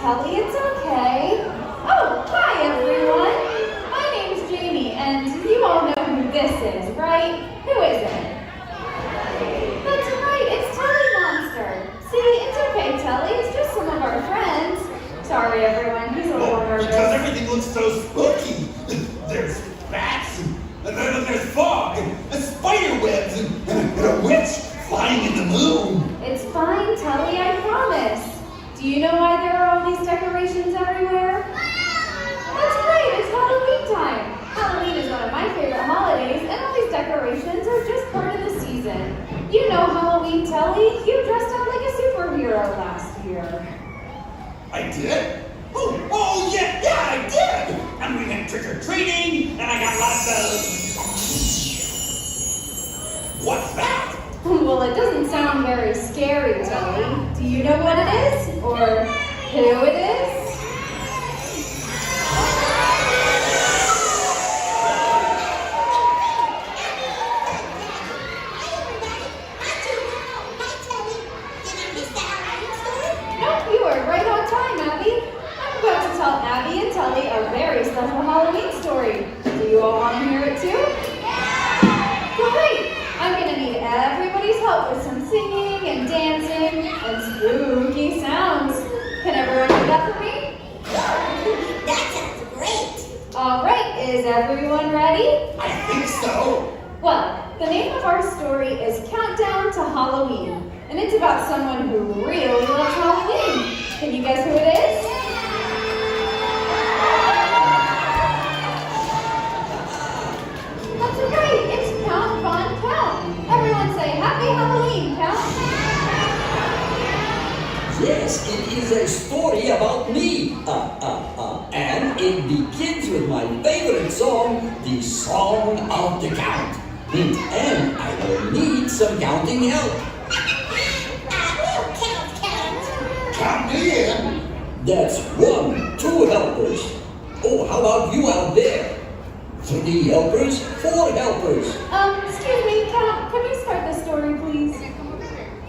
Telly, it's okay. Oh, hi everyone. My name's Jamie, and you all know who this is, right? Who is it? That's right, it's Telly Monster. See, it's okay, Telly, it's just some of our friends. Sorry everyone, he's a little nervous. Because everything looks so spooky. There's bats, and then there's fog, and spider webs, and a witch flying in the moon. It's fine, Telly, I promise. Do you know why there are all these decorations everywhere? That's great, it's Halloween time. Halloween is one of my favorite holidays, and all these decorations are just part of the season. You know Halloween, Telly. You dressed up like a superhero last year. I did? Oh yeah, I did! And we went trick-or-treating, and I got lots of... What's that? Well, it doesn't sound very scary, Telly. Do you know what it is? Or who it is? Nope, you are right on time, Abby. I'm about to tell Abby and Telly a very special Halloween story. Do you all want to hear it too? Great! I'm going to need everybody's help with some singing and dancing and spooky sounds. Can everyone do that for me? Sure! That sounds great! All right, is everyone ready? I think so. Well, the name of our story is Countdown to Halloween, and it's about someone who really loves Halloween. Can you guess who it is? That's right, it's Count Von Count. Everyone say Happy Halloween, Count. Yes, it is a story about me. And it begins with my favorite song, the Song of the Count. And I will need some counting help. I will count. Count me in. That's 1, 2 helpers. Oh, how about you out there? 3 helpers, 4 helpers. Excuse me, Count, can you start the story, please?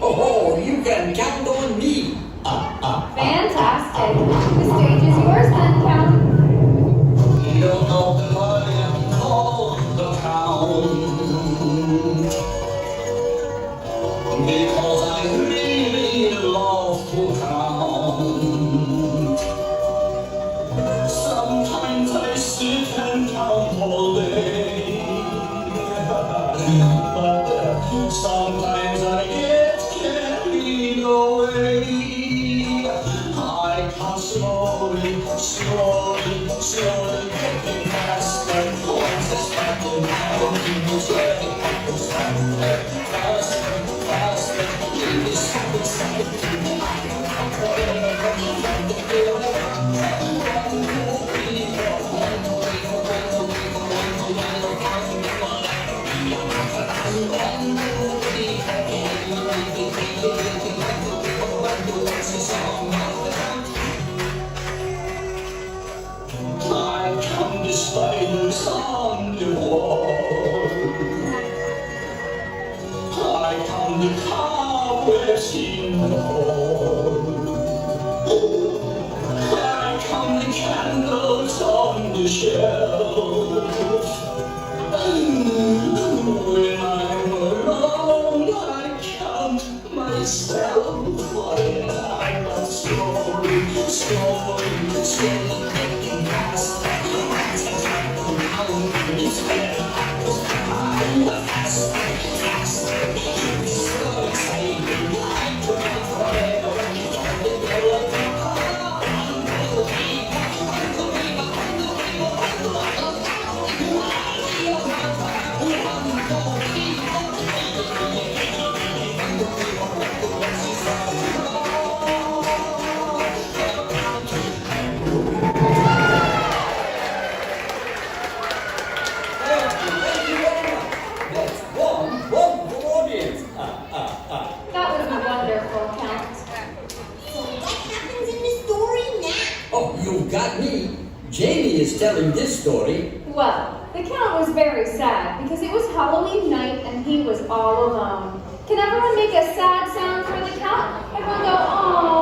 Oh, you can count on me. Fantastic. The stage is yours then, Count. You know that I am called the Count, because I really love to count. Sometimes I sit and count all day, but sometimes I get carried away. I count slowly, getting faster. Once I start to count, it's getting faster. It is so exciting. I count the spiders on the wall. I count the cobwebs in the hall. I count the candles on the shelf. When I'm alone, I count myself. I count slowly, getting faster. It's better. I'm faster. It's so exciting. I count forever. That's one for the audience. That was a wonderful Count. So what happens in the story now? Oh, you got me. Jamie is telling this story. Well, the Count was very sad because it was Halloween night and he was all alone. Can everyone make a sad sound for the Count? Everyone go, aww.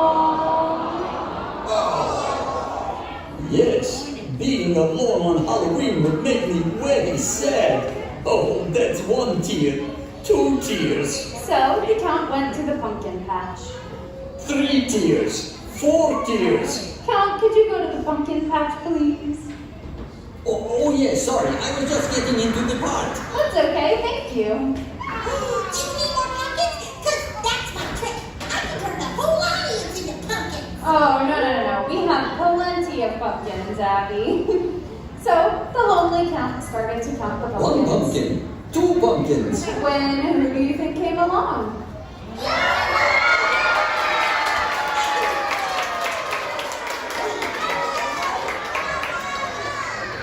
being alone on Halloween would make me very sad. Oh, that's 1 tear, 2 tears, So the Count went to the pumpkin patch. 3 tears, 4 tears. Count, could you go to the pumpkin patch, please? Oh, yes, sorry, I was just getting into the part. That's okay, thank you. Do you need more pumpkins? Because that's my trick. I can turn the whole audience into pumpkins. Oh, no. We have plenty of pumpkins, Abby. So the lonely Count started to count the 1 pumpkins. pumpkin, 2 pumpkins. When who do you think came along?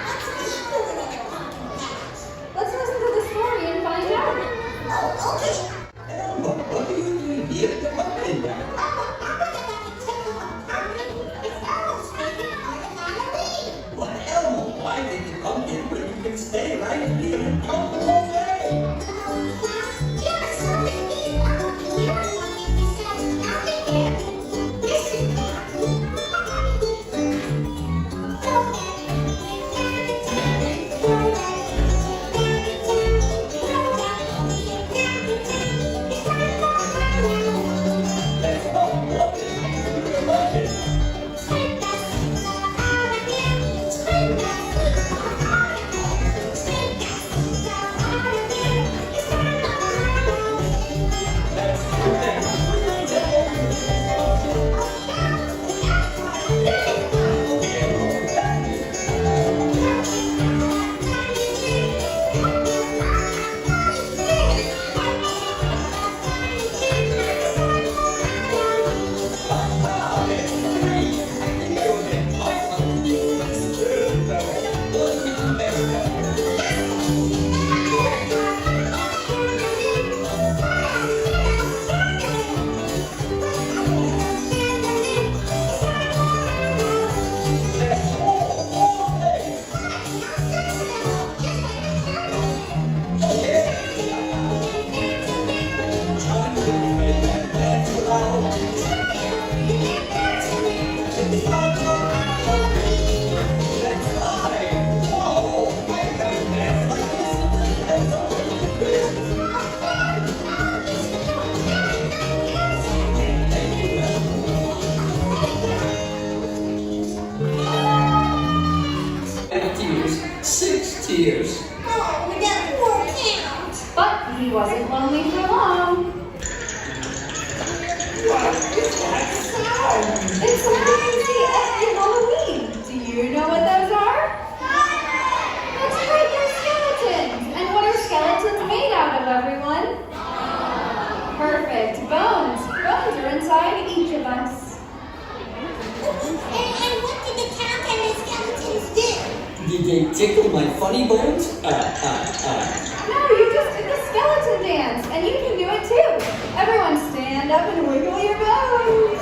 What's he doing in the pumpkin patch? Let's listen to the story and find out. Oh, okay. Elmo, what are you doing here at the pumpkin patch? Well, Elmo, why did the pumpkin when you can stay right here and come the whole way? Let's go, pumpkin. Tears, 6 tears. Oh, that poor Count. But he wasn't lonely for long. It's something you see every Halloween. Do you know what those are? That's right, they're skeletons. And what are skeletons made out of, everyone? Perfect. Bones. Bones are inside each of us. And what did the Count and the skeletons do? Did they tickle my funny bones? No, you just did the skeleton dance, and you can do it too. Everyone stand up and wiggle your bones.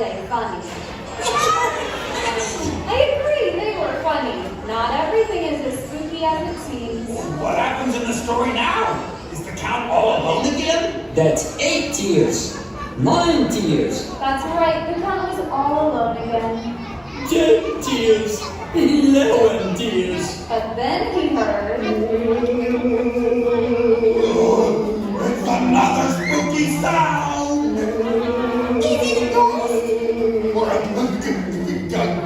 they funny? I agree, they were funny. Not everything is as spooky as it seems. What happens in the story now? Is the Count all alone again? That's 8 tears, 9 tears, That's right, the Count was all alone again. 10 tears, 11 tears. But then he heard... It's another spooky sound! Is it a ghost? Or a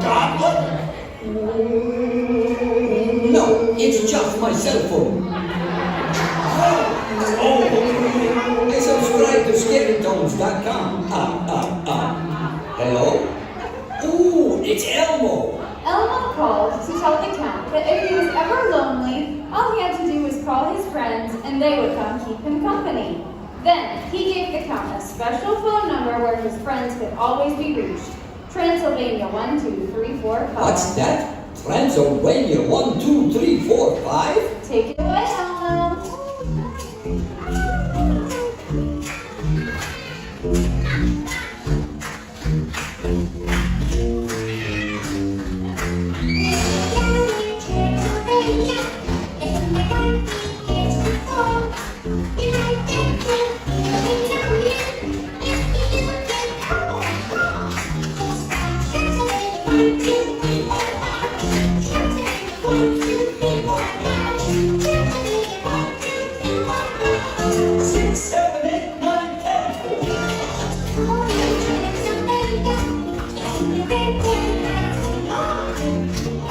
goblin? No, it's just my cell phone. Oh, I subscribe to scarytones.com. Hello? Ooh, it's Elmo. Elmo called to tell the Count that if he was ever lonely, all he had to do was call his friends and they would come keep him company. Then he gave the Count a special phone number where his friends could always be reached. Transylvania 1234 5. What's that? Transylvania 1, 2, 3, 4, 5? Take it away, Elmo.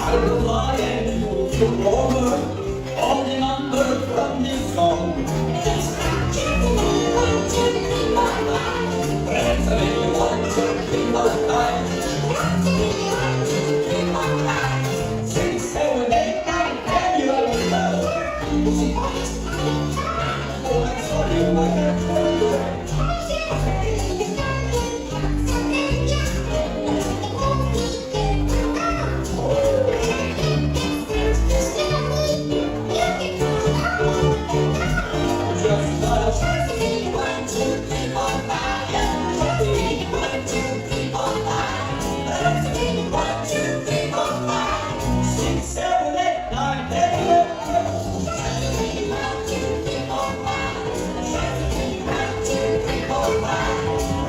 I'm the lion, the roamer, all the number from this song. Transylvania 1, 2, 3, 4, 5. 6, 7, 8, 9, 10, you are in love. Oh, I'm sorry, I can't tell you. Just not Transylvania 1, 2, 3, 4, 5. Transylvania 1, 2, 3, 4, 5. Transylvania 1, 2, 3, 4, 5. 6, 7, 8, 9, 10, 11. Transylvania 1, 2, 3, 4, 5. Transylvania 1, 2, 3, 4, 5.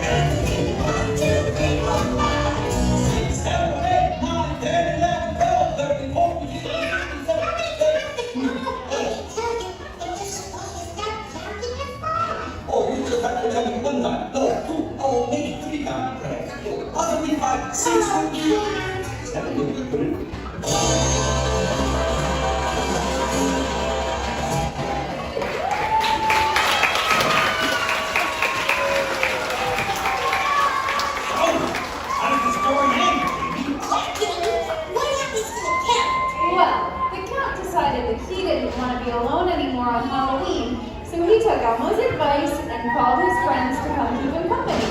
Transylvania 1, 2, 3, 4, 5. 6, 7, 8, 9, 10, 11, 12, 13, 14, 15, 16, 17, 18. Oh, you just have to tell me one time. No, two, oh, maybe 3 times. Possibly 5, 6 would be 7 would be good. so, how does the story end, Amy? What happens to the cat? Well, the Count decided that he didn't want to be alone anymore on Halloween, so he took Elmo's advice and called his friends to come keep him company.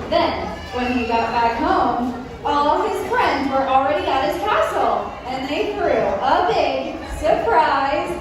Then, when he got back home, all his friends were already at his castle, and they threw a big surprise